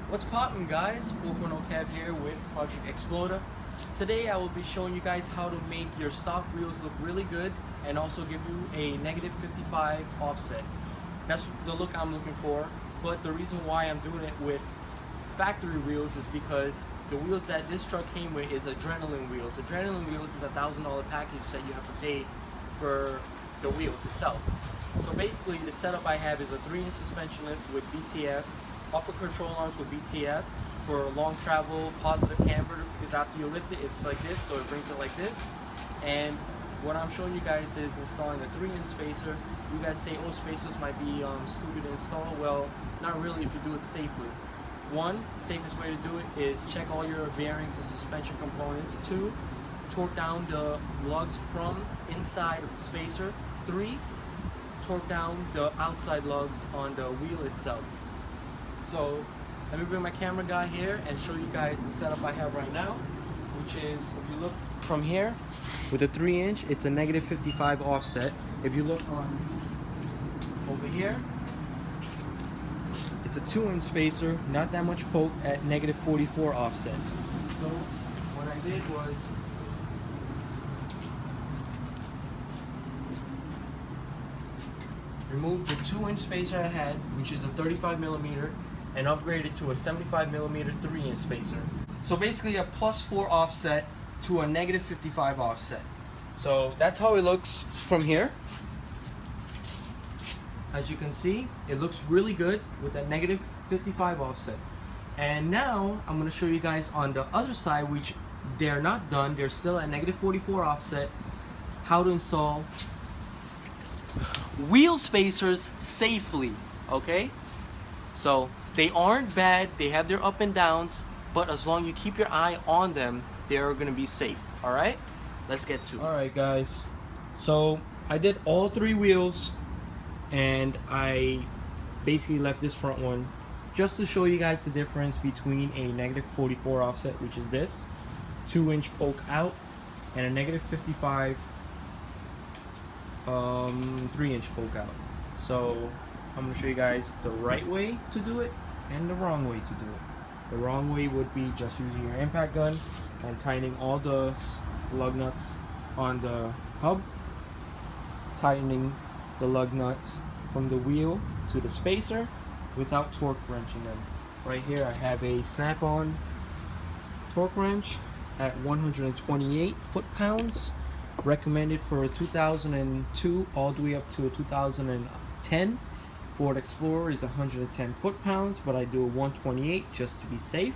What's poppin', guys? 4.0 Cab here with Project Exploder. Today I will be showing you guys how to make your stock wheels look really good and also give you a negative 55 offset. That's the look I'm looking for, but the reason why I'm doing it with factory wheels is because the wheels that this truck came with is adrenaline wheels. Adrenaline wheels is a $1,000 package that you have to pay for the wheels itself. So basically the setup I have is a 3-inch suspension lift with BTF, upper control arms with BTF for long travel, positive camber, because after you lift it, it's like this, so it brings it like this. And what I'm showing you guys is installing a 3-inch spacer. You guys say, oh, spacers might be stupid to install. Well, not really if you do it safely. One, the safest way to do it is check all your bearings and suspension components. 2, torque down the lugs from inside of the spacer. 3, torque down the outside lugs on the wheel itself. So let me bring my camera guy here and show you guys the setup I have right now, which is, if you look from here, with a 3-inch, it's a negative 55 offset. If you look on over here, it's a 2-inch spacer, not that much poke, at negative 44 offset. So what I did was remove the 2-inch spacer I had, which is a 35 millimeter, and upgrade it to a 75 millimeter 3-inch spacer. So basically a +4 offset to a negative 55 offset. So that's how it looks from here. As you can see, it looks really good with that negative 55 offset. And now I'm going to show you guys on the other side, which they're not done, they're still at negative 44 offset, how to install wheel spacers safely. Okay, so they aren't bad, they have their up and downs, but as long as you keep your eye on them, they're gonna be safe. All right, let's get to it. All right, guys, so I did all 3 wheels and I basically left this front one just to show you guys the difference between a negative 44 offset, which is this 2-inch poke out, and a negative 55 3-inch poke out. So I'm going to show you guys the right way to do it and the wrong way to do it. The wrong way would be just using your impact gun and tightening all the lug nuts on the hub, tightening the lug nuts from the wheel to the spacer without torque wrenching them. Right here I have a snap-on torque wrench at 128 foot-pounds, recommended for a 2002 all the way up to a 2010. Ford Explorer is 110 foot-pounds, but I do a 128 just to be safe.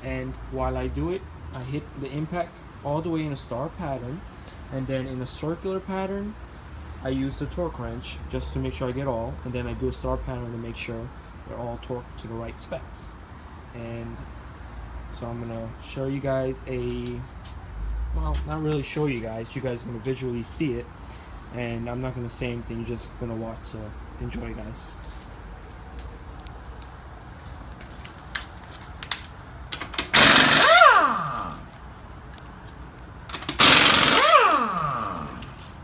And while I do it, I hit the impact all the way in a star pattern, and then in a circular pattern I use the torque wrench just to make sure I get all, and then I do a star pattern to make sure they're all torqued to the right specs. And so I'm gonna show you guys well, not really show you guys are gonna visually see it, and I'm not gonna say anything, you're just gonna watch, so enjoy, guys.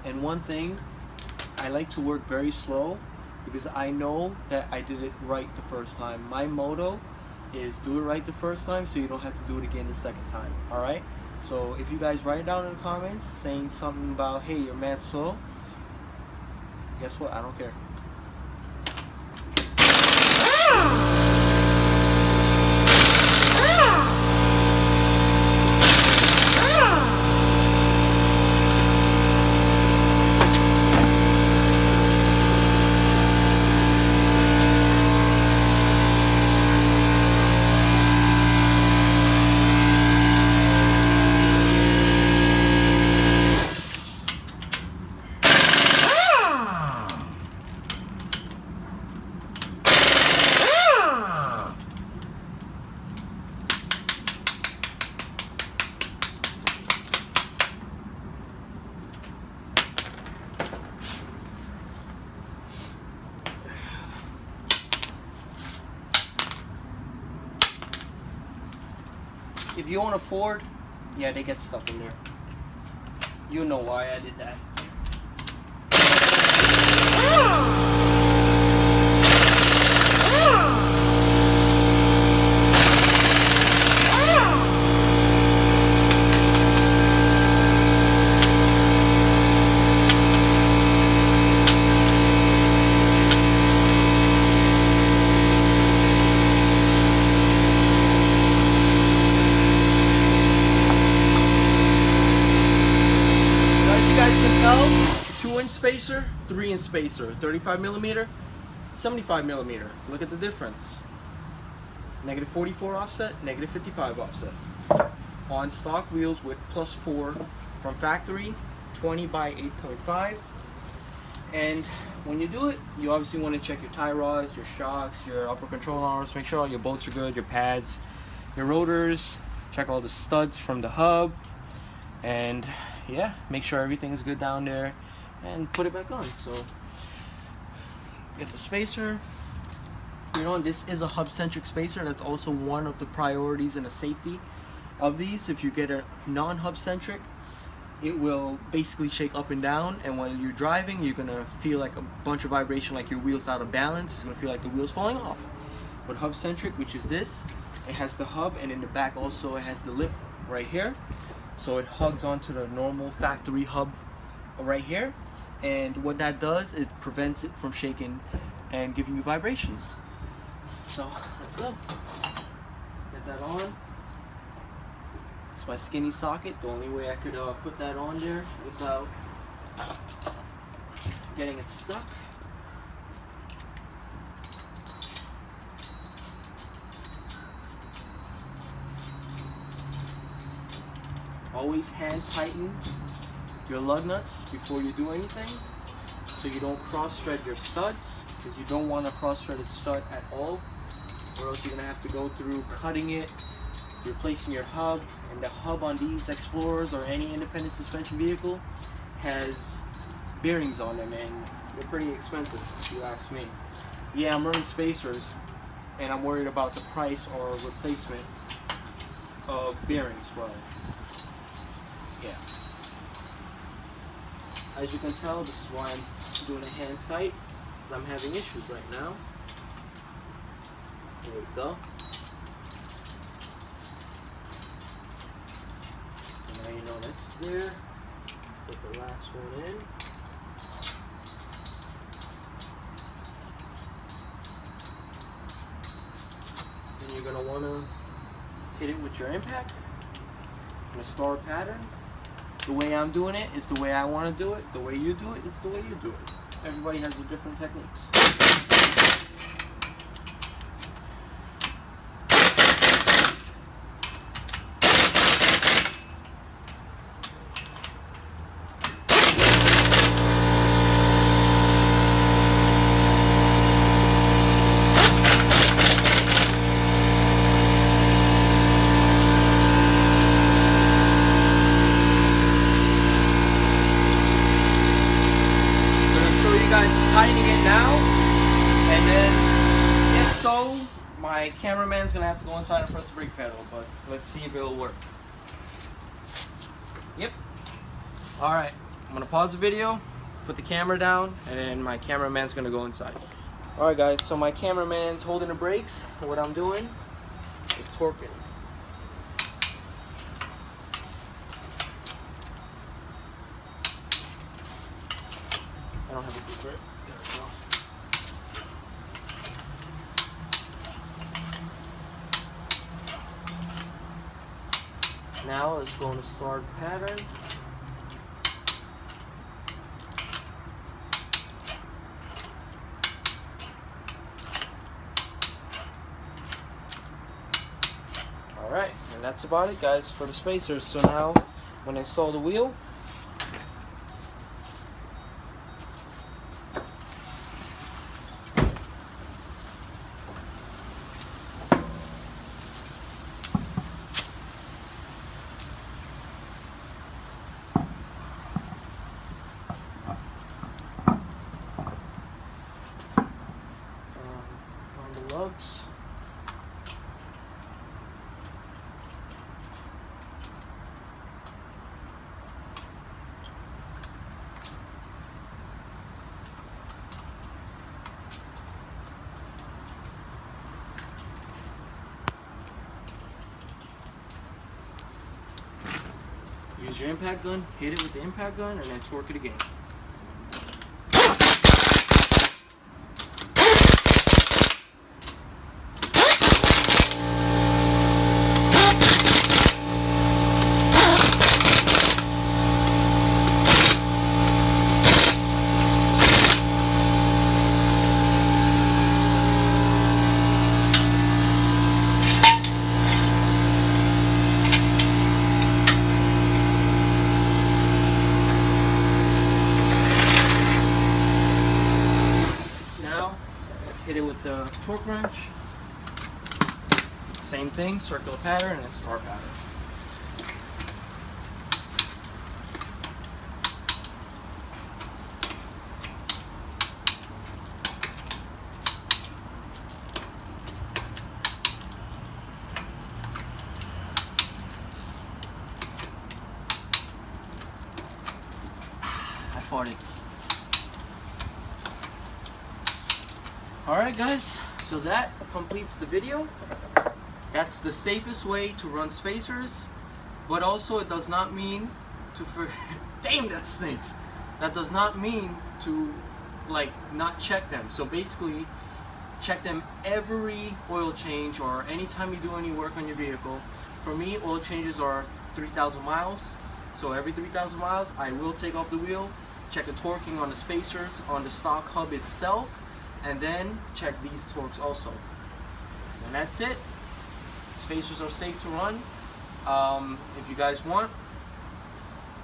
And one thing, I like to work very slow because I know that I did it right the first time. My motto is do it right the first time so you don't have to do it again the second time. Alright? So if you guys write it down in the comments saying something about, hey, you're mad slow, guess what? I don't care. If you own a Ford, yeah, they get stuff in there. You know why I did that. spacer, 3-inch spacer. 35 millimeter, 75 millimeter. Look at the difference. Negative 44 offset, negative 55 offset. On stock wheels with +4 from factory, 20 by 8.5. And when you do it, you obviously want to check your tie rods, your shocks, your upper control arms, make sure all your bolts are good, your pads, your rotors, check all the studs from the hub, and yeah, make sure everything is good down there and put it back on. So get the spacer. You know, this is a hub-centric spacer. That's also one of the priorities in the safety of these. If you get a non-hub centric, it will basically shake up and down, and while you're driving, you're gonna feel like a bunch of vibration, like your wheel's out of balance. It's gonna feel like the wheel's falling off. But hub centric, which is this, it has the hub, and in the back also it has the lip right here, so it hugs onto the normal factory hub right here, and what that does, it prevents it from shaking and giving you vibrations. So let's go. Get that on. It's my skinny socket. The only way I could put that on there without getting it stuck. Always hand tighten your lug nuts before you do anything, so you don't cross thread your studs, because you don't want to cross thread a stud at all, or else you're gonna have to go through cutting it, replacing your hub. And the hub on these Explorers or any independent suspension vehicle has bearings on them, and they're pretty expensive if you ask me. Yeah, I'm running spacers, and I'm worried about the price or replacement of bearings. Well, yeah. As you can tell, this is why I'm doing a hand tight, because I'm having issues right now. There we go. So now you know that's there. Put the last one in. And you're going to want to hit it with your impact in a star pattern. The way I'm doing it is the way I want to do it. The way you do it is the way you do it. Everybody has the different techniques. Tightening it now, and then if so, my cameraman's gonna have to go inside and press the brake pedal, but let's see if it'll work. Yep. Alright, I'm gonna pause the video, put the camera down, and then my cameraman's gonna go inside. Alright guys, so my cameraman's holding the brakes, and what I'm doing is torquing. I don't have a good grip. There we go. Now let's go into start pattern. Alright, and that's about it guys for the spacers. So now when I install the wheel, lugs. Use your impact gun, hit it with the impact gun, and then torque it again. the torque wrench. Same thing, circular pattern and star pattern. I farted. Alright guys, so that completes the video. That's the safest way to run spacers, but also it does not mean to damn, that stinks. That does not mean to like not check them. So basically check them every oil change or anytime you do any work on your vehicle. For me, oil changes are 3,000 miles. So every 3,000 miles I will take off the wheel, check the torquing on the spacers, on the stock hub itself, and then check these torques also. And that's it. Spacers are safe to run. If you guys want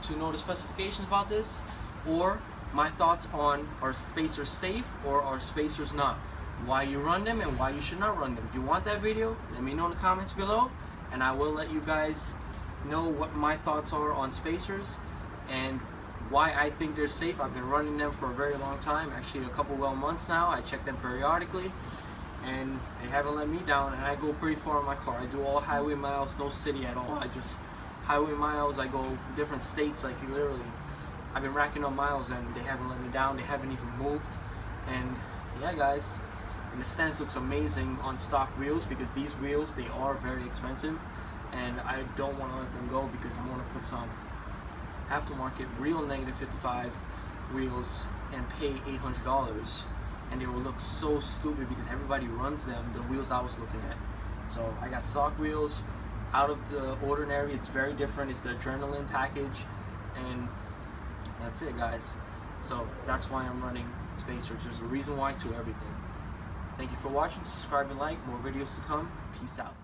to know the specifications about this or my thoughts on are spacers safe or are spacers not, why you run them and why you should not run them, if you want that video, let me know in the comments below and I will let you guys know what my thoughts are on spacers and why I think they're safe. I've been running them for a very long time, actually a couple months now. I check them periodically and they haven't let me down, and I go pretty far in my car. I do all highway miles, no city at all. I just highway miles. I go different states, like literally. I've been racking up miles and they haven't let me down. They haven't even moved. And yeah guys, and the stance looks amazing on stock wheels because these wheels, they are very expensive and I don't want to let them go because I want to put some aftermarket real negative 55 wheels and pay $800, and they will look so stupid because everybody runs them, the wheels I was looking at. So I got stock wheels, out of the ordinary. It's very different. It's the adrenaline package, and that's it guys. So that's why I'm running spacers. There's a reason why to everything. Thank you for watching. Subscribe and like. More videos to come. Peace out.